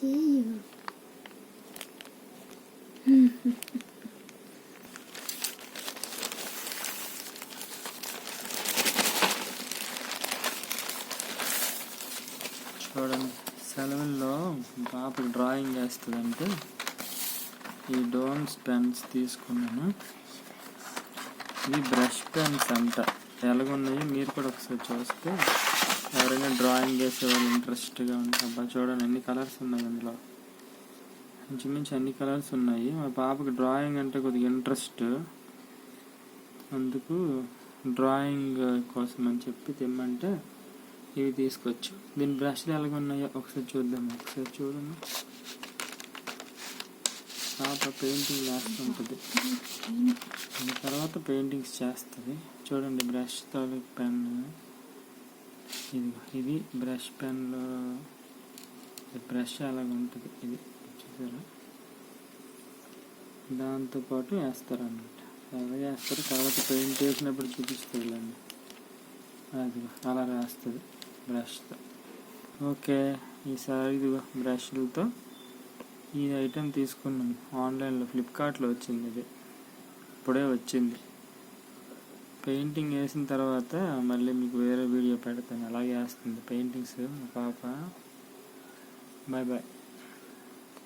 చూడండి, సెలవుల్లో పాప డ్రాయింగ్ వేస్తుందంటే ఈ డోమ్స్ పెన్స్ తీసుకున్నాను. ఇవి బ్రష్ పెన్స్ అంట. ఎలాగున్నాయో మీరు కూడా ఒకసారి చూస్తే ఎవరైనా డ్రాయింగ్ వేసే వాళ్ళు ఇంట్రెస్ట్గా ఉంటారు. చూడండి ఎన్ని కలర్స్ ఉన్నాయి అందులో, ఇంచుమించు అన్ని కలర్స్ ఉన్నాయి. మా పాపకి డ్రాయింగ్ అంటే కొద్దిగా ఇంట్రెస్ట్, అందుకు డ్రాయింగ్ కోసం అని చెప్పి తెమ్మంటే ఇవి తీసుకొచ్చు. దీని బ్రష్లు ఎలాగున్నాయో ఒకసారి చూద్దాం. ఒకసారి చూడండి, పాప పెయింటింగ్ వేస్తుంటుంది, తర్వాత పెయింటింగ్స్ చేస్తుంది. చూడండి బ్రష్ తాలూకు పెన్, ఇది బ్రష్ పెన్లో బ్రష్ అలాగ ఉంటుంది. ఇది చూసారా, దాంతోపాటు వేస్తారన్నమాట. అలాగే వేస్తారు, తర్వాత పెయింట్ వేసినప్పుడు చూపిస్తుంది. ఇలాంటి అది అలా వేస్తుంది బ్రష్తో. ఓకే, ఈసారి ఇదిగో బ్రష్లతో ఈ ఐటెం తీసుకున్నాను. ఆన్లైన్లో ఫ్లిప్కార్ట్లో వచ్చింది. ఇది ఇప్పుడే వచ్చింది. పెయింటింగ్ వేసిన తర్వాత మళ్ళీ మీకు వేరే వీడియో పెడతాను. అలాగే వేస్తుంది పెయింటింగ్స్ మా పాప. Bye bye.